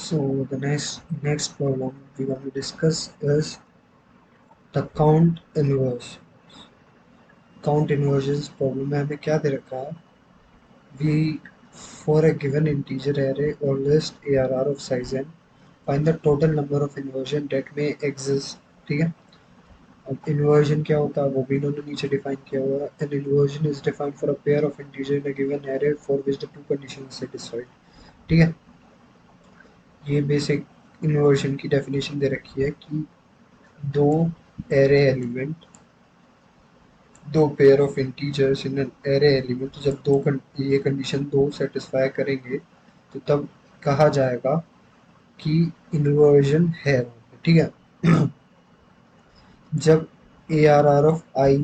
So the next problem we want to discuss is the count inverse. Count inversions problem में हमें क्या दे रखा है? We for a given integer array or list ARR of size n, find the total number of inversion that may exist. ठीक है? अब inversion क्या होता है वो भी इन्होंने नीचे डिफाइन किया हुआ है. An inversion is defined for a pair of integer in a given array for which the two conditions are satisfied. ठीक है? ये बेसिक इन्वर्जन की डेफिनेशन दे रखी है कि दो एरे एलिमेंट, दो pair of integers in an array element, जब ये कंडीशन दो सेटिस्फाई करेंगे तो तब कहा जाएगा कि इन्वर्जन है. ठीक है. जब A R R of I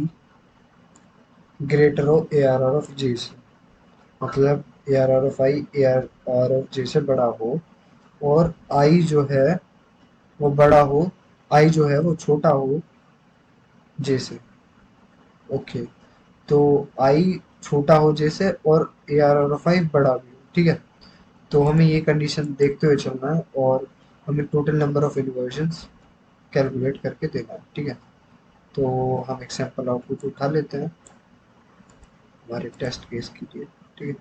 greater हो A R R of J से, मतलब A R R of I A R R of J से बड़ा हो और आई जो है वो बड़ा हो, आई जो है वो छोटा हो जे से. ओके. तो आई छोटा हो जैसे और ए आर आर ऑफ आई बड़ा भी हो. ठीक है. तो हमें ये कंडीशन देखते हुए चलना है और हमें टोटल नंबर ऑफ इन्वर्जन्स कैलकुलेट करके देना है. ठीक है. तो हम एक सैम्पल आउटपुट उठा लेते हैं हमारे टेस्ट केस के लिए. ठीक है.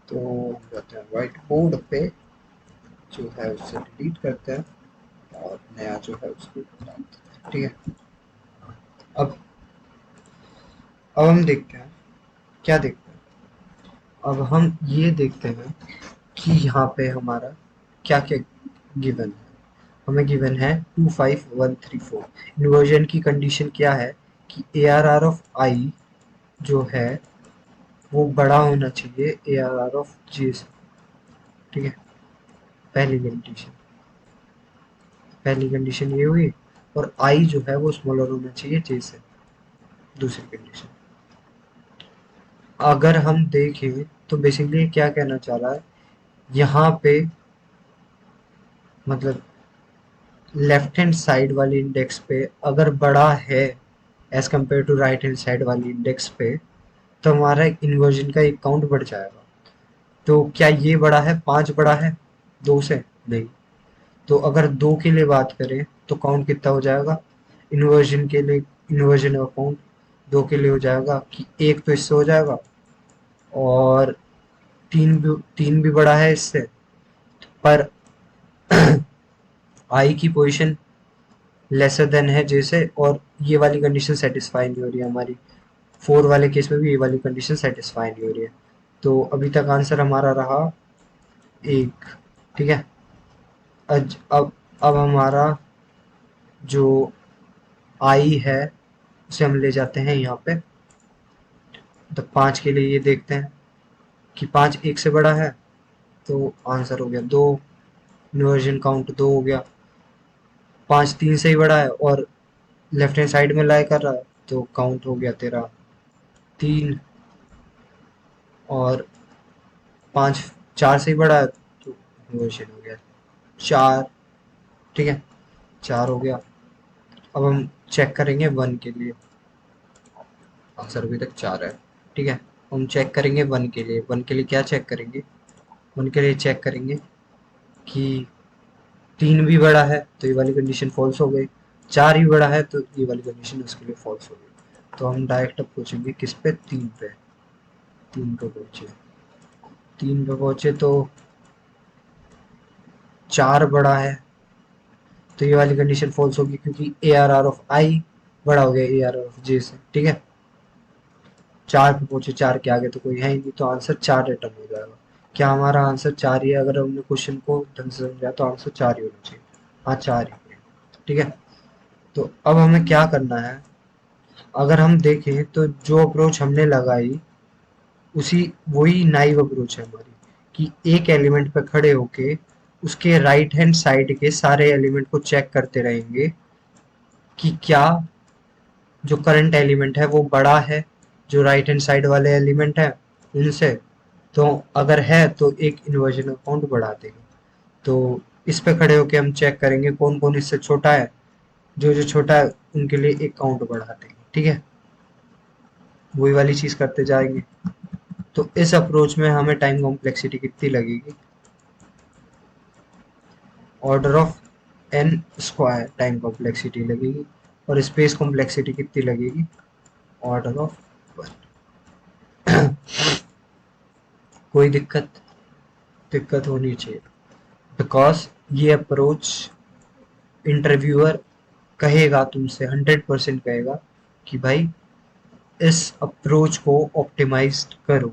तो हम जाते हैं व्हाइट बोर्ड पे, जो है उससे डिलीट करते हैं और नया जो है उसको बनाते हैं. ठीक है. अब अब हम देखते हैं क्या देखते हैं. अब हम ये देखते हैं कि यहाँ पे हमारा क्या क्या गिवन है. हमें गिवन है 25134. इन्वर्जन की कंडीशन क्या है कि ए आर आर ऑफ आई जो है वो बड़ा होना चाहिए ए आर आर ऑफ जे से. ठीक है. पहली कंडीशन पहली कंडीशन ये हुई. और आई जो है वो स्मॉलर होना चाहिए जे से. दूसरी कंडीशन. अगर हम देखें तो बेसिकली क्या कहना चाह रहा है यहाँ पे, मतलब लेफ्ट हैंड साइड वाली इंडेक्स पे अगर बड़ा है as compare to right hand side वाली इंडेक्स पे, तो हमारा इन्वर्जन का एक काउंट बढ़ जाएगा. तो क्या ये बड़ा है, 5 बड़ा है 2 से? नहीं. तो अगर 2 के लिए बात करें तो काउंट कितना हो जाएगा इन्वर्जन के लिए? इन्वर्जन का काउंट 2 के लिए हो जाएगा कि एक तो इससे हो जाएगा और 3 भी बड़ा है इससे, पर आई की पोजीशन लेसर देन है जैसे, और ये वाली कंडीशन सेटिस्फाई नहीं हो रही है हमारी. 4 वाले केस में भी ये वाली कंडीशन सेटिस्फाई नहीं हो रही है. तो अभी तक आंसर हमारा रहा 1. ठीक है. अब हमारा जो आई है उसे हम ले जाते हैं यहाँ पे. तो 5 के लिए ये देखते हैं कि 5 1 से बड़ा है, तो आंसर हो गया 2. इन्वर्जन काउंट 2 हो गया. 5 3 से ही बड़ा है और लेफ्ट हैंड साइड में लाई कर रहा है, तो काउंट हो गया तेरा 3. और 5 4 से ही बड़ा है तो इन्वर्जन हो गया 4. ठीक है. 4 हो गया. अब हम चेक करेंगे 1 के लिए. आंसर अभी तक 4 है. ठीक है. हम चेक करेंगे 1 के लिए. 1 के लिए क्या चेक करेंगे? 1 के लिए चेक करेंगे कि 3 भी बड़ा है तो ये वाली कंडीशन फॉल्स हो गई. 4 ही बड़ा है तो ये वाली कंडीशन उसके लिए फॉल्स हो गई. तो हम डायरेक्ट अब पहुंचेंगे किस पे? 3 पे. 3 पे पहुंचे. 3 पे पहुंचे तो 4 बड़ा है तो ये वाली कंडीशन फॉल्स होगी क्योंकि ए आर आर ऑफ आई बड़ा हो गया ए आर आर ऑफ जे से. ठीक है. 4 पे पहुंचे, 4 के आगे तो कोई है ही नहीं, तो आंसर 4 रिटर्न हो जाएगा. क्या हमारा आंसर 4 ही है? अगर हमने क्वेश्चन को ढंग से समझा तो आंसर 4 ही होना चाहिए. हाँ, 4 ही है. ठीक है. तो अब हमें क्या करना है? अगर हम देखें तो जो अप्रोच हमने लगाई उसी वही नाइव अप्रोच है हमारी, कि एक एलिमेंट पे खड़े होके उसके राइट हैंड साइड के सारे एलिमेंट को चेक करते रहेंगे कि क्या जो करंट एलिमेंट है वो बड़ा है जो राइट हैंड साइड वाले एलिमेंट है उनसे. तो अगर है तो एक इन्वर्जन काउंट बढ़ा देंगे. तो इस पे खड़े होके हम चेक करेंगे कौन कौन इससे छोटा है. जो जो छोटा है उनके लिए एक काउंट बढ़ा देंगे. ठीक है. वही वाली चीज करते जाएंगे. तो इस अप्रोच में हमें टाइम कॉम्प्लेक्सिटी कितनी लगेगी? Order of N square time complexity लगेगी, और स्पेस कॉम्प्लेक्सिटी कितनी लगेगी, ऑर्डर ऑफ 1। कोई दिक्कत दिक्कत होनी चाहिए, बिकॉज ये अप्रोच इंटरव्यूअर कहेगा तुमसे, 100% कहेगा कि भाई इस अप्रोच को ऑप्टिमाइज करो।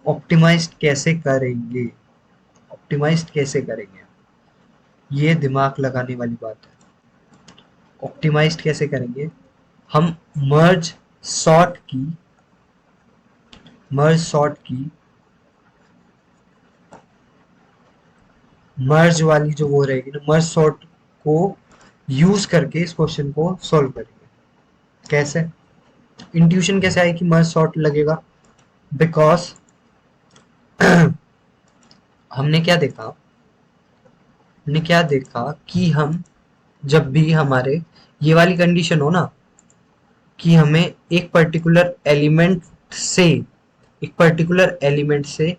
ऑप्टिमाइज कैसे करेंगे, ऑप्टिमाइज कैसे करेंगे, ये दिमाग लगाने वाली बात है। ऑप्टिमाइज कैसे करेंगे, हम मर्ज सॉर्ट की मर्ज सॉर्ट की मर्ज वाली जो वो रहेगी ना, मर्ज सॉर्ट को यूज करके इस क्वेश्चन को सॉल्व करेंगे। कैसे, इंट्यूशन कैसे आए कि मर्ज सॉर्ट लगेगा, बिकॉज हमने क्या देखा हमने क्या देखा कि हम जब भी हमारे ये वाली कंडीशन हो ना, कि हमें से एक पर्टिकुलर एलिमेंट से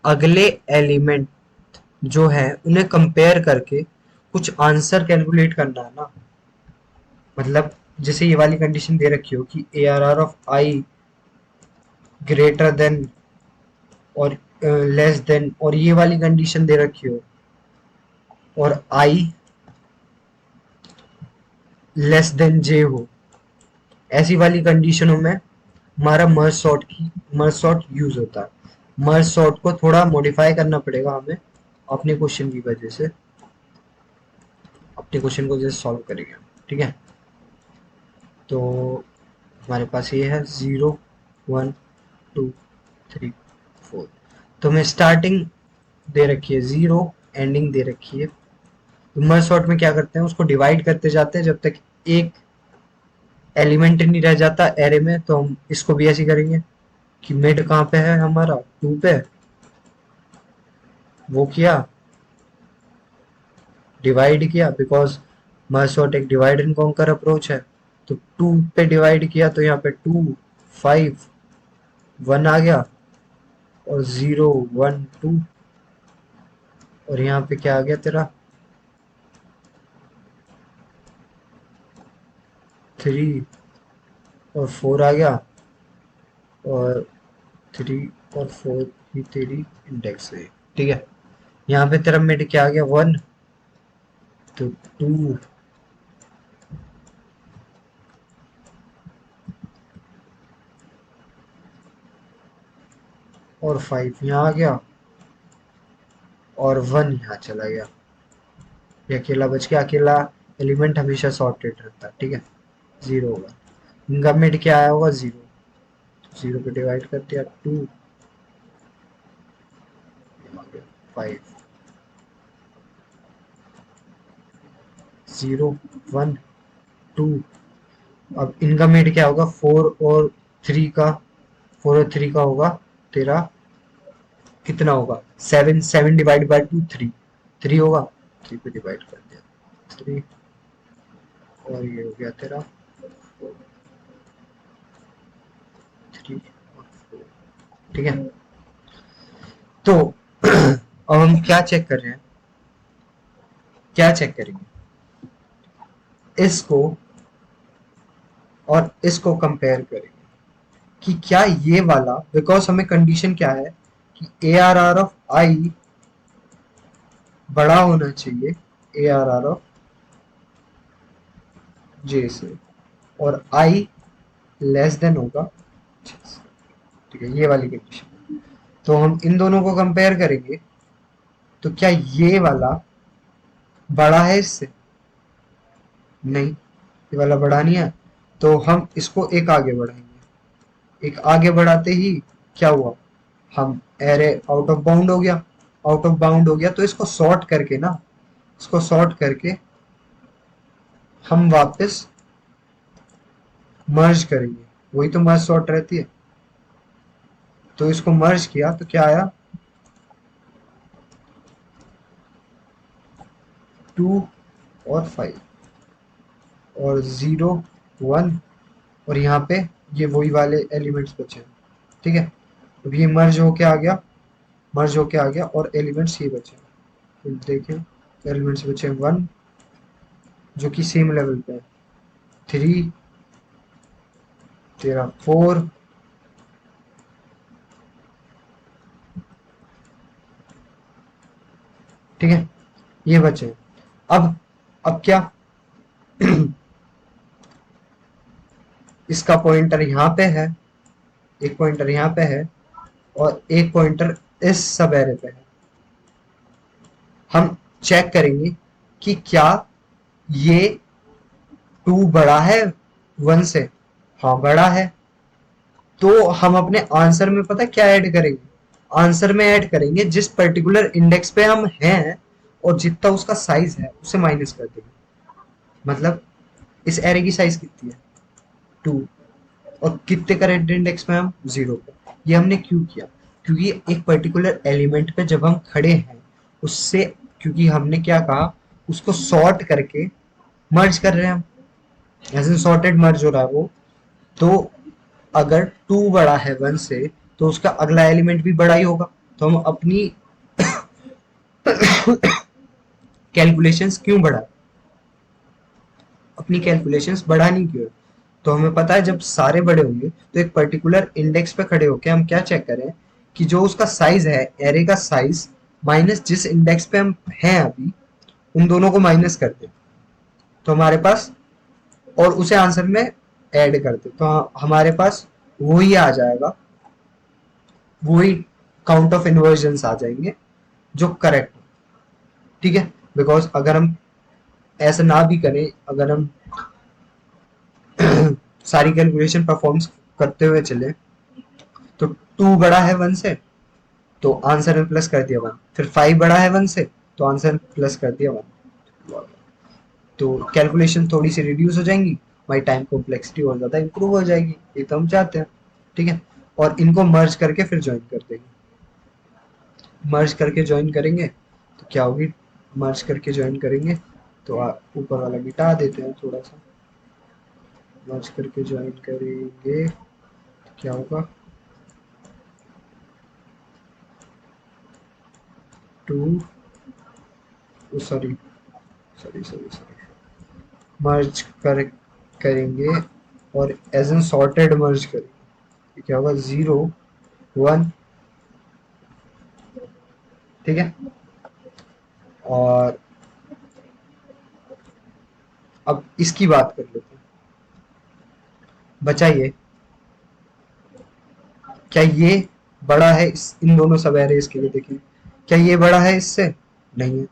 अगले एलिमेंट जो है उन्हें कंपेयर करके कुछ आंसर कैलकुलेट करना है ना। मतलब जैसे ये वाली कंडीशन दे रखी हो कि A R R of I greater than और लेस देन, और ये वाली कंडीशन दे रखी हो और आई लेस देन जे हो, ऐसी वाली कंडीशनों में हमारा मर्ज सॉर्ट यूज होता है। मर्ज सॉर्ट को थोड़ा मॉडिफाई करना पड़ेगा हमें अपने क्वेश्चन की वजह से, अपने क्वेश्चन को जैसे सॉल्व करेंगे, ठीक है। तो हमारे पास ये है 0 1 2 3 4, तो हमें स्टार्टिंग दे रखी है 0, एंडिंग दे रखी है। तो मर्ज सॉर्ट में क्या करते हैं, उसको डिवाइड करते जाते हैं जब तक एक एलिमेंट नहीं रह जाता एरे में। तो हम इसको भी ऐसे करेंगे कि मिड कहाँ पे है हमारा, 2 पे, वो किया, डिवाइड किया, बिकॉज मर्ज सॉर्ट एक डिवाइड एंड कॉन्कर अप्रोच है। तो 2 पे डिवाइड किया तो यहाँ पे 2 5 1 आ गया, और 0 1 2, और यहाँ पे क्या आ गया तेरा 3 और 4 आ गया, और 3 और 4 ही तेरी इंडेक्स है, ठीक है। यहाँ पे तेरा मिड क्या आ गया 1, तो 2 और 5 यहाँ आ गया, और 1 यहाँ चला गया। ये अकेला बच गया, अकेला एलिमेंट हमेशा सॉर्टेड रहता है, ठीक है। 0 होगा, इनका मिड क्या आया होगा 0, 0 पे डिवाइड कर दिया 2, 5 0 1 2। अब इनका मिड क्या होगा 4 और 3 का, 4 और 3 का होगा तेरा कितना होगा 7, 7 डिवाइड बाय 2 3, 3 होगा, 3 पे डिवाइड कर दिया 3, और ये हो गया तेरा 3 और 4, ठीक है। तो अब हम क्या चेक कर रहे हैं, क्या चेक करेंगे, इसको और इसको कंपेयर करेंगे कि क्या ये वाला, बिकॉज हमें कंडीशन क्या है कि ए आर आर ऑफ आई बड़ा होना चाहिए ए आर आर ऑफ जे से, और आई लेस देन होगा J से, ठीक है, ये वाली कंडीशन। तो हम इन दोनों को कंपेयर करेंगे, तो क्या ये वाला बड़ा है इससे, नहीं, ये वाला बड़ा नहीं है। तो हम इसको एक आगे बढ़ाएंगे, एक आगे बढ़ाते ही क्या हुआ, हम एरे आउट ऑफ बाउंड हो गया, आउट ऑफ बाउंड हो गया, तो इसको सॉर्ट करके ना, इसको सॉर्ट करके हम वापस मर्ज करेंगे, वही तो मर्ज सॉर्ट रहती है। तो इसको मर्ज किया तो क्या आया 2 और 5 और 0 1, और यहाँ पे ये वही वाले एलिमेंट्स बचे, ठीक है। अब ये मर्ज होके आ गया, मर्ज होके आ गया, और एलिमेंट्स ये बचे। तो देखें एलिमेंट्स बचे 1 जो कि सेम लेवल पे है, 3, तेरा 4, ठीक है, ये बचे। अब क्या इसका पॉइंटर यहाँ पे है, एक पॉइंटर यहाँ पे है और एक पॉइंटर इस सब एरे पे है। हम चेक करेंगे कि क्या ये 2 बड़ा है 1 से। हाँ बड़ा है, तो हम अपने आंसर में पता क्या ऐड करेंगे, आंसर में ऐड करेंगे जिस पर्टिकुलर इंडेक्स पे हम हैं और जितना उसका साइज है उसे माइनस कर देंगे। मतलब इस एरे की साइज कितनी है 2 और कितने करेक्ट इंडेक्स में हम 0 पे। ये हमने क्यों किया, क्योंकि एक पर्टिकुलर एलिमेंट पे जब हम खड़े हैं उससे, क्योंकि हमने क्या कहा उसको सॉर्ट करके मर्ज कर रहे हैं हम, ऐसे सॉर्टेड मर्ज हो रहा है वो। तो अगर 2 बड़ा है 1 से तो उसका अगला एलिमेंट भी बड़ा ही होगा। तो हम अपनी कैलकुलेशंस क्यों बढ़ा, अपनी कैलकुलेशंस बढ़ानी क्यों है? तो हमें पता है जब सारे बड़े होंगे तो एक पर्टिकुलर इंडेक्स पे खड़े होके हम क्या चेक करें कि जो उसका साइज है एरे का साइज माइनस जिस इंडेक्स पे हम हैं अभी, उन दोनों को माइनस कर दे तो हमारे पास, और उसे आंसर में ऐड कर दे तो हमारे पास वही आ जाएगा, वही काउंट ऑफ इन्वर्जन आ जाएंगे जो करेक्ट हो। ठीक है, बिकॉज अगर हम ऐसा ना भी करें, अगर हम सारी कैलकुलेशन परफॉर्म करते हुए चले तो 2 बड़ा है 1 से तो आंसर में प्लस कर दिया 1, फिर 5 बड़ा है 1 से तो आंसर में प्लस कर दिया 1, तो कैलकुलेशन थोड़ी सी रिड्यूस हो जाएंगी, हमारी टाइम कॉम्प्लेक्सिटी और ज़्यादा इंप्रूव हो जाएगी, ये तो हम चाहते हैं। ठीक है, और इनको मर्ज करके फिर ज्वाइन कर देंगे, मर्ज करके ज्वाइन करेंगे तो क्या होगी, मर्ज करके ज्वाइन करेंगे तो ऊपर वाला मिटा देते हैं थोड़ा सा, मर्ज करके ज्वाइन करेंगे तो क्या होगा 2, सॉरी सॉरी सॉरी सॉरी, मर्ज करेंगे और एज एन सॉर्टेड मर्ज करेंगे, क्या होगा 0 1, ठीक है। और अब इसकी बात कर लेते हैं, बचा ये, क्या ये बड़ा है इन दोनों सब एरेज के लिए, देखिए क्या ये बड़ा है इससे, नहीं है,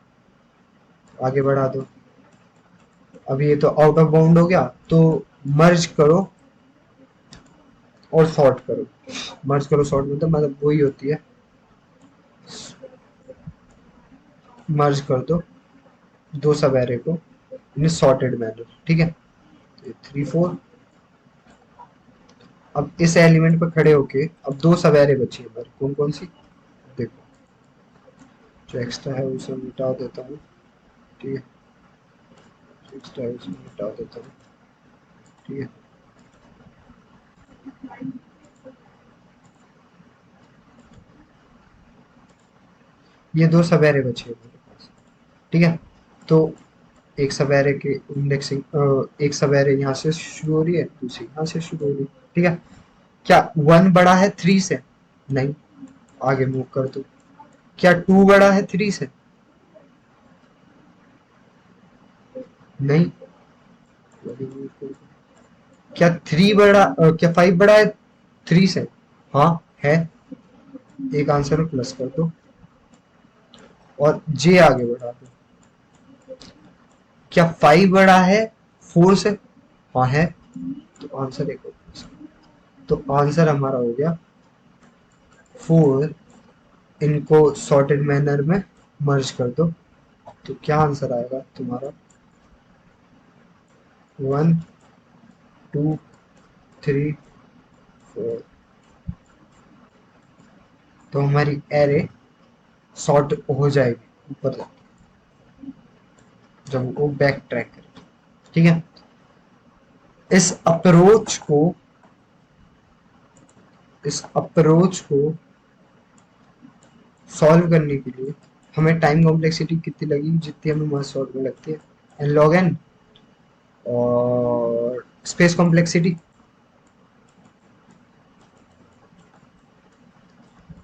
आगे बढ़ा दो। अब ये तो आउट ऑफ बाउंड हो गया, तो मर्ज करो और सॉर्ट करो, मर्ज करो सॉर्ट मतलब वही होती है, मर्ज कर दो दो सब एरे को इन सॉर्टेड मैनर, ठीक है। 3 4, अब इस एलिमेंट पर खड़े होके अब दो सब एरे बची है हमारी, कौन कौन सी, देखो जो एक्स्ट्रा है उसे मिटा देता हूँ, ठीक है, एक्स्ट्रा है उसे मिटा देता हूँ, ठीक है। ये दो सब एरे बचे हैं मेरे पास, ठीक है। तो एक सब एरे के इंडेक्सिंग, एक सब एरे यहाँ से शुरू हो रही है, दूसरी यहाँ से शुरू हो रही है, ठीक है। क्या 1 बड़ा है 3 से, नहीं, आगे मूव कर दो। क्या 2 बड़ा है 3 से, नहीं, क्या 5 बड़ा है 3 से, हाँ है, एक आंसर में प्लस कर दो और जे आगे बढ़ा दो। क्या 5 बड़ा है 4 से, हाँ है, तो आंसर एक और plus कर दो। तो आंसर हमारा हो गया 4, इनको सॉर्टेड मैनर में मर्ज कर दो, तो क्या आंसर आएगा तुम्हारा 1 2 3 4, तो हमारी एरे सॉर्ट हो जाएगी ऊपर जब वो बैक ट्रैक करें, ठीक है। इस अप्रोच को इस अप्रोच को सॉल्व करने के लिए हमें टाइम कॉम्प्लेक्सिटी कितनी लगी जितनी हमें मर्ज सॉर्ट में लगती है, एन लॉग एन। और स्पेस कॉम्प्लेक्सिटी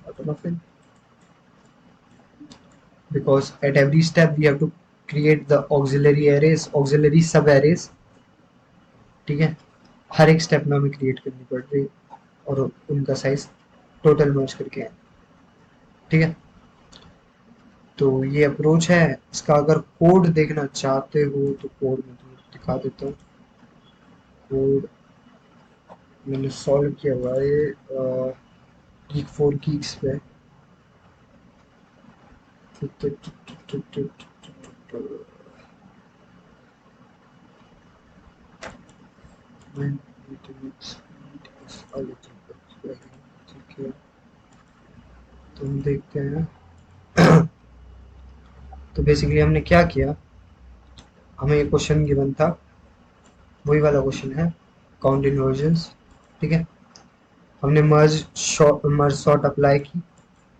ऑटोमोफिन, because at every step we have to create the auxiliary arrays, auxiliary sub arrays, ठीक है, हर एक स्टेप में हमें क्रिएट करनी पड़ रही है और उनका साइज टोटल मर्ज करके है, ठीक है। तो ये अप्रोच है। इसका अगर कोड देखना चाहते हो तो कोड में तुम्हें दिखा देता हूँ। कोड मैंने सॉल्व किया हुआ है गीक फॉर गीक्स पे। तो हम देखते हैं। तो बेसिकली हमने क्या किया, हमें ये क्वेश्चन गिवन था, वही वाला क्वेश्चन है, काउंट इन्वर्जन्स, ठीक है। हमने मर्ज सॉर्ट अप्लाई की,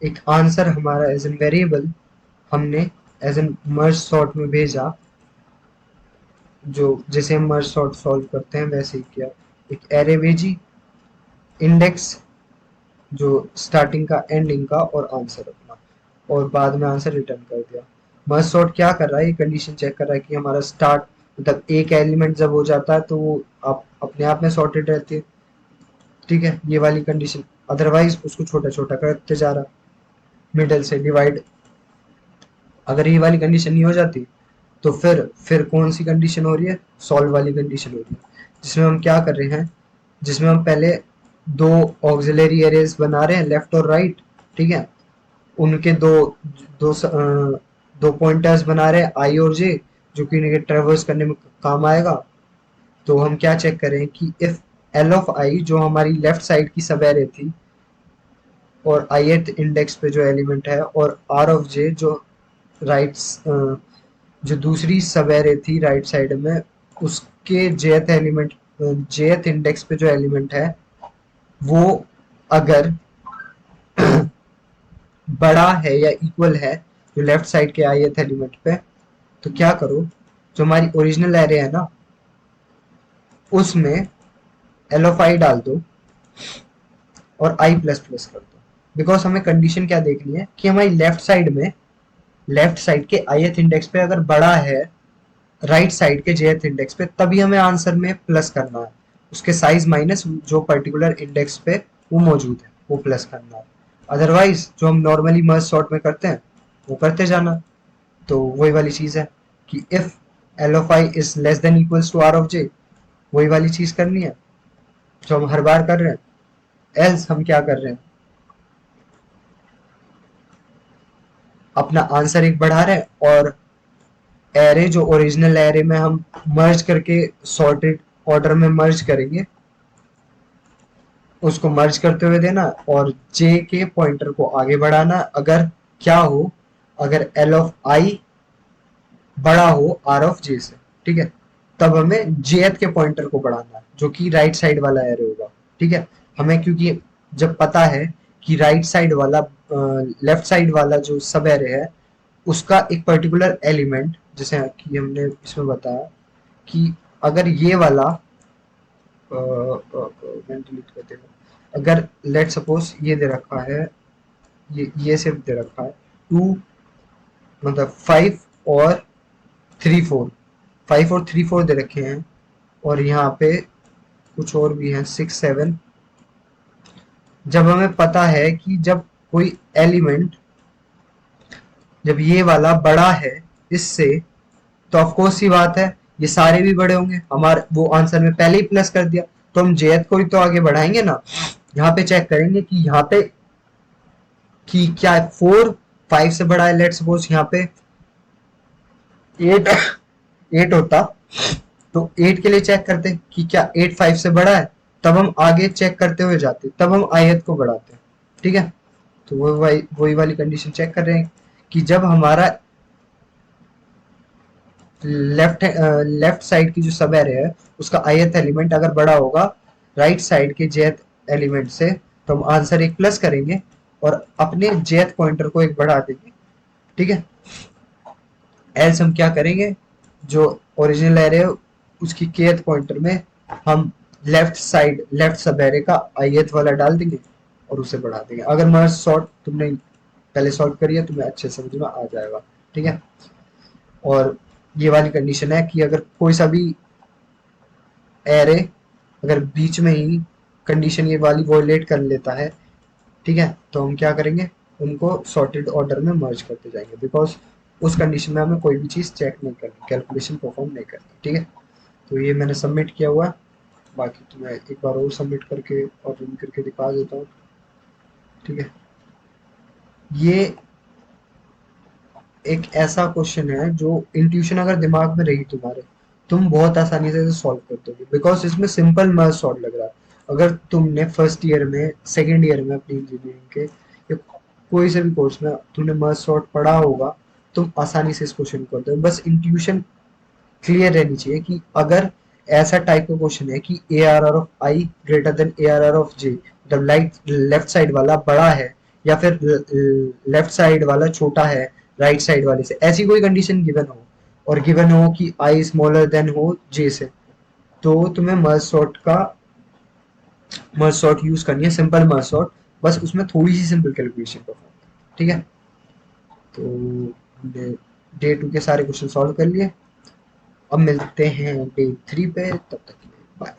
एक आंसर हमारा एज एन वेरिएबल हमने एज एन मर्ज सॉर्ट में भेजा, जो जैसे हम मर्ज सॉर्ट सॉल्व करते हैं वैसे ही किया। एक एरे भेजी, इंडेक्स जो स्टार्टिंग का एंडिंग का और आंसर अपना, और बाद में आंसर रिटर्न कर दिया। मर्ज सॉर्ट क्या कर रहा है, ये कंडीशन चेक कर रहा है कि हमारा स्टार्ट मतलब एक एलिमेंट जब हो जाता है तो वो आप अपने आप में सॉर्टेड रहती है, ठीक है, ये वाली कंडीशन। अदरवाइज उसको छोटा छोटा करते जा रहा, मिडल से डिवाइड। अगर ये वाली कंडीशन नहीं हो जाती तो फिर कौन सी कंडीशन हो रही है, सॉल्व वाली कंडीशन हो रही है, जिसमें हम क्या कर रहे हैं, जिसमें हम पहले दो ऑक्सिलरी एरेज बना रहे हैं लेफ्ट और राइट, ठीक है, उनके दो दो पॉइंटर्स बना रहे हैं आई और जे, जो कि इन्हें ट्रेवर्स करने में काम आएगा। तो हम क्या चेक करें कि इफ एल ऑफ आई जो हमारी लेफ्ट साइड की सब एरे थी और ith इंडेक्स पे जो एलिमेंट है, और आर ऑफ जे जो राइट जो दूसरी सब एरे थी राइट साइड में, उसके जेथ एलिमेंट, जेथ इंडेक्स पे जो एलिमेंट है वो अगर बड़ा है या इक्वल है जो लेफ्ट साइड के ith एलिमेंट पे, तो क्या करो, जो हमारी ओरिजिनल एरे है ना उसमें एल ऑफ आई डाल दो और आई प्लस प्लस कर दो। बिकॉज हमें कंडीशन क्या देखनी है कि हमारी लेफ्ट साइड के ith इंडेक्स पे अगर बड़ा है राइट साइड के jth इंडेक्स पे, तभी हमें आंसर में प्लस करना है, उसके साइज माइनस जो पर्टिकुलर इंडेक्स पे वो मौजूद है वो प्लस करना है। अदरवाइज जो हम नॉर्मली मर्ज सॉर्ट में करते हैं वो करते जाना। तो वही वाली चीज है कि if L of I is less than equals to R of J, वही वाली चीज करनी है जो हम हर बार कर रहे हैं। एल्स हम क्या कर रहे हैं, अपना आंसर एक बढ़ा रहे हैं और एरे जो ओरिजिनल एरे में हम मर्ज करके सॉर्टेड ऑर्डर में मर्ज करेंगे, उसको मर्ज करते हुए देना और जे के पॉइंटर को आगे बढ़ाना। अगर क्या हो, अगर एल ऑफ आई बड़ा हो आर ऑफ जे से, ठीक है, तब हमें जेथ के पॉइंटर को बढ़ाना है जो कि राइट साइड वाला एरे होगा, ठीक है। हमें क्योंकि जब पता है कि राइट साइड वाला लेफ्ट साइड वाला जो सब एरे है उसका एक पर्टिकुलर एलिमेंट, जैसे कि हमने इसमें बताया कि अगर ये वाला मैं डिलीट कर देगा, अगर लेट सपोज ये दे रखा है, ये सिर्फ दे रखा है टू, मतलब फाइव और थ्री फोर दे रखे हैं, और यहाँ पे कुछ और भी है 6 7। जब हमें पता है कि जब कोई एलिमेंट, जब ये वाला बड़ा है इससे, तो ऑफकोर्स ही बात है ये सारे भी बड़े होंगे, हमारे वो आंसर में पहले ही प्लस कर दिया, तो हम जेथ को ही तो आगे बढ़ाएंगे ना। यहाँ पे चेक करेंगे कि यहाँ पे कि क्या 4 5 से बड़ा है, लेट सपोज यहाँ पे 8 8 होता तो 8 के लिए चेक करते कि क्या 8 5 से बड़ा है, तब हम आगे चेक करते हुए जाते, तब हम ith को बढ़ाते, ठीक है। तो वही वाली कंडीशन चेक कर रहे हैं कि जब हमारा लेफ्ट साइड की जो सब एरे है उसका ith एलिमेंट अगर बड़ा होगा राइट साइड के jth एलिमेंट से, तो हम आंसर एक प्लस करेंगे और अपने jth पॉइंटर को एक बढ़ा देंगे, ठीक है। एल्स हम क्या करेंगे, जो ओरिजिनल एरे है उसकी kth पॉइंटर में हम लेफ्ट सब एरे का ith वाला डाल देंगे और उसे बढ़ा देंगे। अगर मर्ज सॉर्ट तुमने पहले सॉल्व करी है तुम्हें अच्छे समझ में आ जाएगा। ठीक है। और ये वाली कंडीशन है कि अगर कोई सा भी एरे अगर बीच में ही कंडीशन ये वाली वॉयलेट कर लेता है, ठीक है, तो हम क्या करेंगे, उनको सॉर्टेड ऑर्डर में मर्ज करते जाएंगे, बिकॉज उस कंडीशन में हमें कोई भी चीज़ चेक नहीं करनी, कैलकुलेशन परफॉर्म नहीं करनी। ठीक है। तो ये मैंने सबमिट किया हुआ है। बाकी तो मैं एक बार और सबमिट करके और रन करके दिखा देता हूँ। ठीक है। ये एक ऐसा क्वेश्चन है जो इंट्यूशन अगर दिमाग में रही तुम्हारे, तुम बहुत आसानी से इसे सॉल्व कर दोगे, बिकॉज इसमें सिंपल मर्ज सॉर्ट लग रहा है। अगर तुमने फर्स्ट ईयर में सेकेंड ईयर में अपनी इंजीनियरिंग के या कोई से भी कोर्स में तुमने मर्ज सॉर्ट पढ़ा होगा, तुम आसानी से इस क्वेश्चन को कर दोगे। बस इंट्यूशन क्लियर रहनी चाहिए कि अगर ऐसा टाइप का क्वेश्चन है कि A R R of I greater than A R R of J, मतलब लाइट लेफ्ट साइड वाला बड़ा है या फिर लेफ्ट साइड वाला छोटा है राइट साइड वाले से, ऐसी कोई कंडीशन गिवन हो और गिवन हो कि आई स्मॉलर देन हो जे से, तो तुम्हें मर्ज सॉर्ट यूज करनी है, सिंपल मर्ज सॉर्ट। बस उसमें थोड़ी सी सिंपल कैलकुलेशन परफॉर्म। ठीक है। तो हमने डे 2 के सारे क्वेश्चन सॉल्व कर लिए। अब मिलते हैं डे 3 पे, तब तक के लिए बाय।